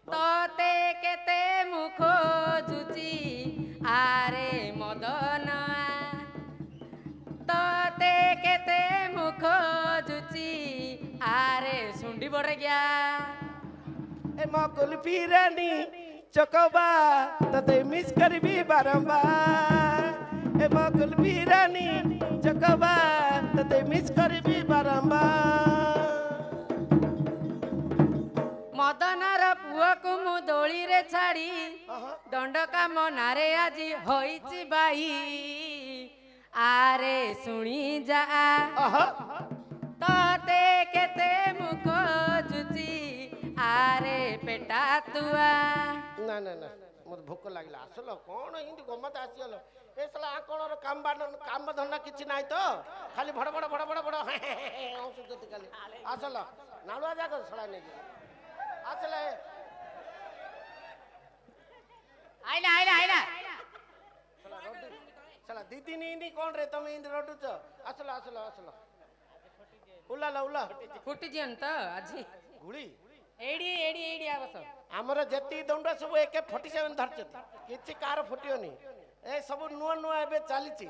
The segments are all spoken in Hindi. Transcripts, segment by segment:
तोते केते मुख जुची आरे मदन तोते केते मुख जुची आरे सुंडी बड़ गया ए मकुल फिरानी चकोबा तते मिस करबी बारंबार ए मकुल फिरानी चकोबा तते मिस करबी बारंबार मदनर पुआ को मु दोली रे छाड़ी दंडका मनारे आज होईची बाई आरे सुनी जा तोते केते मुख जुची आरे पेटा तुआ ना ना ना मोर भूख लागला असलो कोन हिंदी गमत आसियलो ए सला कोनर काम धंदा किछि नाही तो खाली भड़ भड़ भड़ भड़ भड़ औषध खाली असलो नालुआ जाग सला नै असले आइला आइला आइला सला दीदी नी कोन रे तुम हिंदी रोटुच असलो असलो असलो उला ला उला फुटी जियन त आजी गुली एडी एडी एडी आवस हमर जति दंड सब एके 47 धरचत किछि कार फुटियोनी ए सब नुआ नुआ एबे चालीची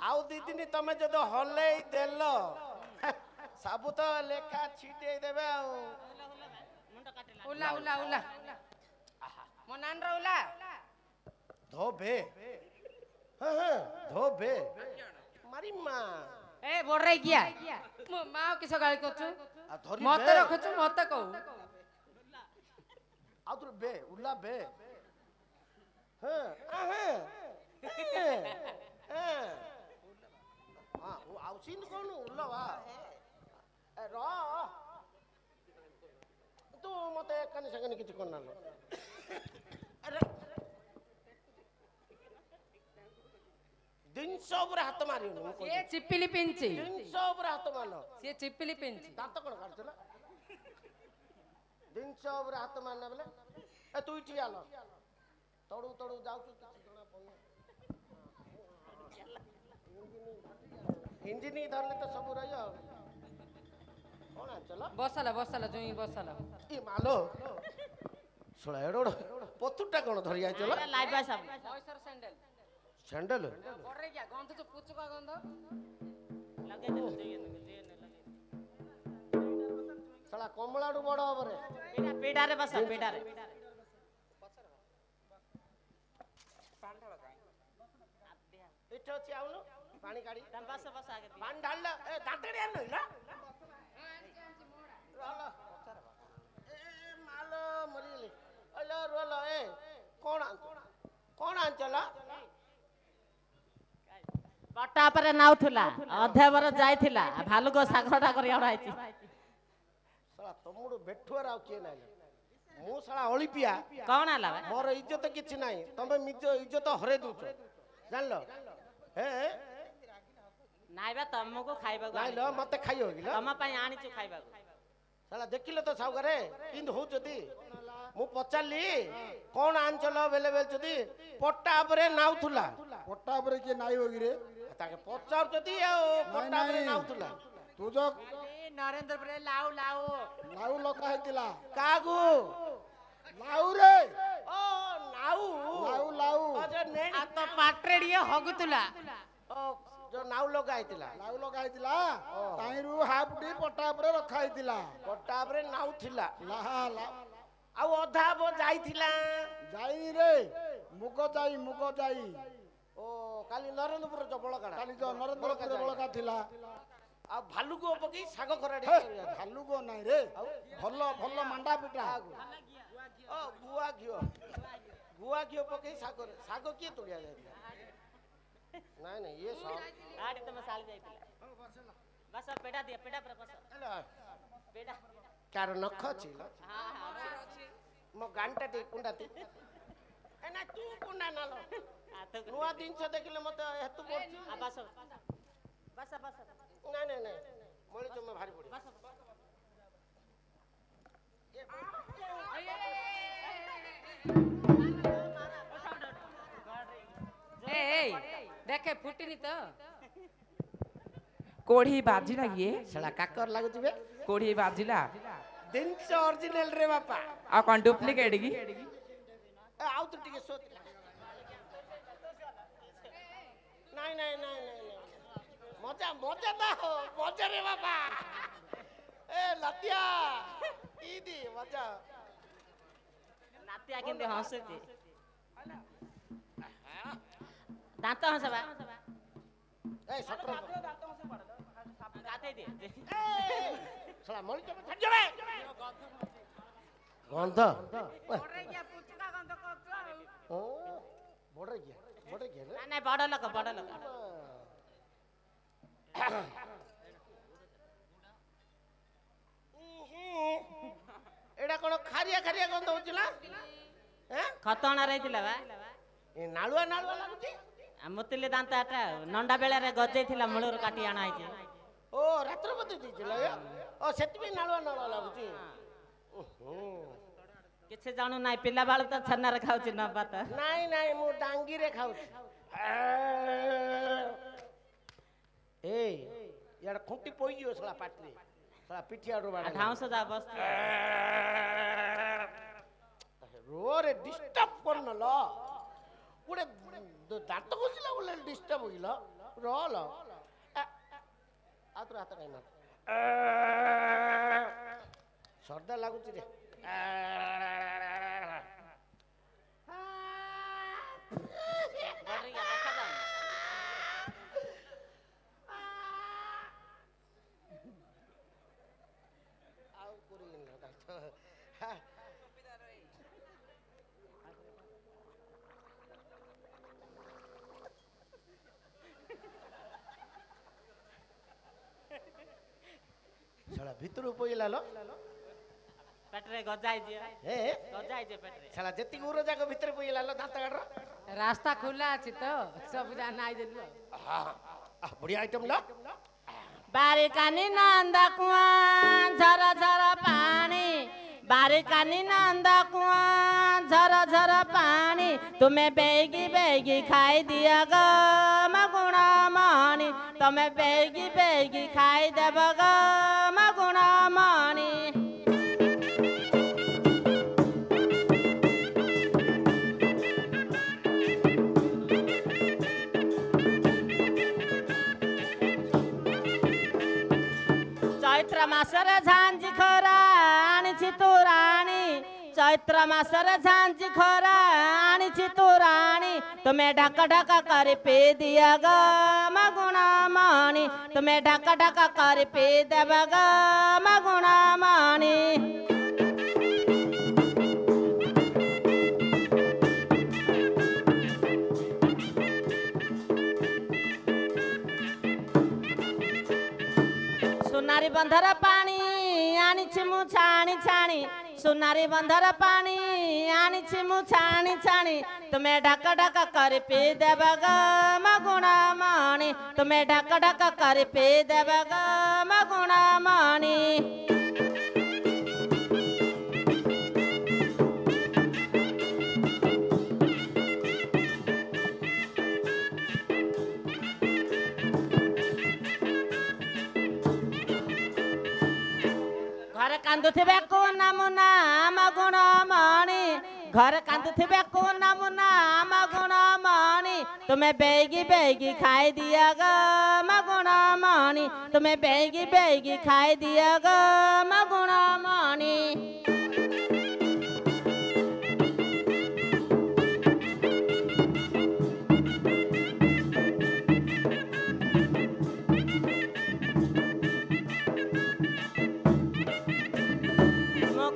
आउ दीदी तमे जद हले देलो सब तो लेखा छिटे देबे आ उला उला उला मनान रे उला धोबे हां हां धोबे मारी मां ए बोल रही किया मो मां किस गाली करछु मत रखछु मत कहू आउर बे उला बे हां हां हां वो आउसिन कोन उला वा ए रो तू मते कने संगे किछ कोन नालो अरे दिन सब हाथ मारियो ये चिपिली पिंची दिन सब हाथ मानो ये चिपिली पिंची दांत कोन काटछला दिन सब हाथ मारना बोले ए तू इठी आलो तोड़ू तोड़ू जाऊ तू जणा पड़े इंजन ही धरले तो सब रहियो कोन चला बसला बसला जोई बसला ई मालो सोला एडो पथुटा कोन धरि आइ चला लाइबा सब मॉइस्चर सैंडल सैंडल बोल रे क्या गंध तो पुचका गंध लगे दे जे लगे साला कमलाडू बड़ हबरे पेडा पेडा रे बस पेडा रे इठो छी आउनु पानी काडी तम बस बस आगे पानी ढाल ए दांतडी आन नइला रोलो ए मालो मरिले ओलो रोलो ए कोन आंचला पट्टा पर नाउथुला अधे बर जाइथिला भालुको सागरटा करिया आइछि साला तमुडु बेठुआर आ के नाइ मु साला ओलिपिया कौन आला मोर इज्जत किछि नाही तमे मिजो इज्जत हरे दुछ जानलो हे नाइबा तमको खाइबा नाही ल मते खाइयो गिला तम पई आनिछु खाइबा साला देखिलो तो साउगरे किंद हो जदी मु पचाली कोन आंचल बेले बेल जदी पट्टा परे नाउथुला पट्टा परे के नाइ होगी रे ताके पचार जदी आ पट्टा परे नाउथुला तू जो नरेंद्र परे लाउ लाउ नाउ लका हेतिला कागु नाउ रे ओ नाउ नाउ लाउ अजे ने आ तो पाट्रेडिए हगुतुला ओ जो नाउ लगा हेतिला नाउ लका हेतिला ताइरु हाफ डी पट्टा परे रखा हेतिला पट्टा परे नाउथिला ला ला आ अधा बो जाइथिला जाई रे मुको जाई ओ काली नरेंद्रपुर जो बळकाडा काली जो नरेंद्रपुर बळका थिला आ भालू को पकी साग खराडी भालू को नाही रे भल्लो भल्लो मांडा पिटा ओ गुआ घियो पकी साग किए तोड़िया जाइथिला नहीं नहीं ये सब आडी तम साल जाइथिला बस पेडा दिया पेडा पर बस पेडा कार नख छी हां हां मो गांटा दे कुंडाती ए ना तू कुंडा नालो आ तो नुआ दिन से देखले मते हेतु पड़छ आ बस बस बस नहीं नहीं नहीं मोली जो मैं भारी पड़ी बस ए देखे फुटिनी तो कोढ़ी बाजिला ये ସେଟା କାକର ଲାଗୁଛି ବେ कोढ़ी बाजिला ଜିନିଷ ଅରିଜିନାଲ ରେ ବାପା आ कौन डुप्लीकेट की ଆଉ ତୁ ଟିକେ ସୋଚ ନାଇଁ ନାଇଁ ନାଇଁ ନାଇଁ ମଜା ମଜା ନା ହୋ ମଜା ରେ ବାପା ଏ ଲତିଆ ଇଦି ମଜା ନାତିଆ କେମିତି ହସୁଛି ଦାନ୍ତ ହସବା ଏ ସଟର ଗାଧେଇ ଦେ ଶଳା ମଳି ଚକ ଛାଡି ଯାବେ ଗନ୍ଧ ଓ ବଡ ଗିଆ ନା ନାଇଁ ବଡ ଲୋକ ଏଇଟା କଣ ଖାରିଆ ଖାରିଆ ଗନ୍ଧ ହଉଛି ନା ଖତଣା ରହିଥିଲା ବା ଏ ନାଳୁଆ ନାଳୁଆ ଲାଗୁଛି ମୁତିଲି ଦାନ୍ତ ଆଟା ନଣ୍ଡା ବେଳାରେ ଗଜେଇଥିଲା ମୂଳରୁ କାଟି ଆଣା ହେଇଛି ଓ ରାତ୍ର ବତେଇ ଦେଇছিল ଓ ସେଥିପାଇଁ ନାଳୁଆ ନାଳୁଆ ଲାଗୁଛି କିଛି ଜାଣୁ ନାହିଁ ପିଲା ବାଳୁ ତ ଛେନାରେ ଖାଉଛି ନବା ତ ନାଇଁ ନାଇଁ ମୁଁ ଡାଙ୍ଗିରେ ଖାଉଛି ଏଇ ଇଆଡେ ଖୁଣ୍ଟି ପଇଯିବ ଶଳା ପାଟିରେ ଶଳା ପିଠି ଆଡୁ ବାଡା ଢାଉଁସ ଯା ବସ ରୋରେ ଡିଷ୍ଟର୍ବ କରନଲ ଗୋଟେ ଦାନ୍ତ ଘଷିଲା ବୋଲେ ଡିଷ୍ଟର୍ବ ହେଇଲ ରଲ ଆଉ ତୋର ହାତ କାଇଁ ମାର ସର୍ଦା ଲାଗୁଛି ରେ ଆଉ କରିନି ଶଳା ଭିତରୁ ପଇଲା ଲ ପେଟରେ ଗଜା ହେଇଛି ଏ ଗଜା ହେଇଛି ପେଟରେ ଶଳା ଯେତିକି ଉର ଯାକ ଭିତରେ ପଇଲା ଲ ଦାନ୍ତ କାଟର ରାସ୍ତା ଖୋଲା ଅଛି ତ ସବୁ ଯା ନାଇ ଦେଲୁ ବଢିଆ ଆଇଟମ ଲ ବାରିକାନି ନନ୍ଦା କୁଆ ଝର ଝର ପାଣି ବାରିକାନି ନନ୍ଦା କୁଆ ଝର ଝର ପାଣି ତୁମେ ବେଗି ବେଗି ଖାଇ ଦିଅ ଗ ମଗୁଣ ମଣି ତମେ ବେଗି ବେଗି ଖାଇଦେବ ଗ ମଗୁଣ ମଣି चैत्र मासरे झांझी खरा आनिछि तोराणी चैत्र मासरे झांझी खरा आनिछि तोराणी तुम्हें ढक ढक कर पी दिया ग मगुणा मणि तुम्हें ढक ढक कर पी देव ग मगुणा मणि सुनारी बंधर पानी आनिछि मु छाणी छाणी सुनारी बंधर पानी आनिछि मु छाणी छाणी तुम्हें ढक ढक कर पी देव ग मगुणा मणि तुम्हें ढक ढक कर पी देव ग मगुणा मणि घर कांदुथिबे कोना मुना मगुण मणि घर कांदुथिबे कोना मुना मगुण मणि तुम्हें बेगी बेगी खाई दिया ग मगुण मणि तुम्हें बेगी बेगी खाई दिया ग मगुण मणि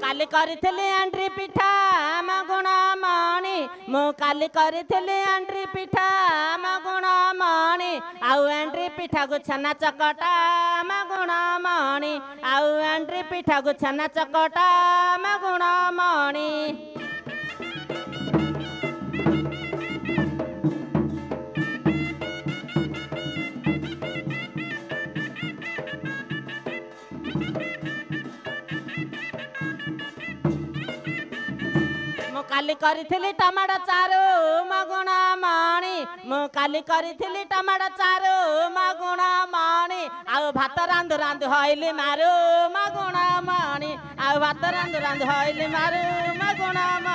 काली करथिली एंट्री पिठा मगुण मणि मु काली करथिली एंट्री पिठा मगुण मणि आउ एंट्री पिठा को छना चकटा मगुण मणि आउ एंट्री पिठा को छना चकटा मगुण मणि काली करिथिली टमाटो चारो मगुणा मणि मु काली करिथिली टमाटो चारो मगुणा मणि आउ भात रांधु रांधु हइली मारो मगुणा मणि आउ भात रांधु रांधु हइली मारो मगुणा मणि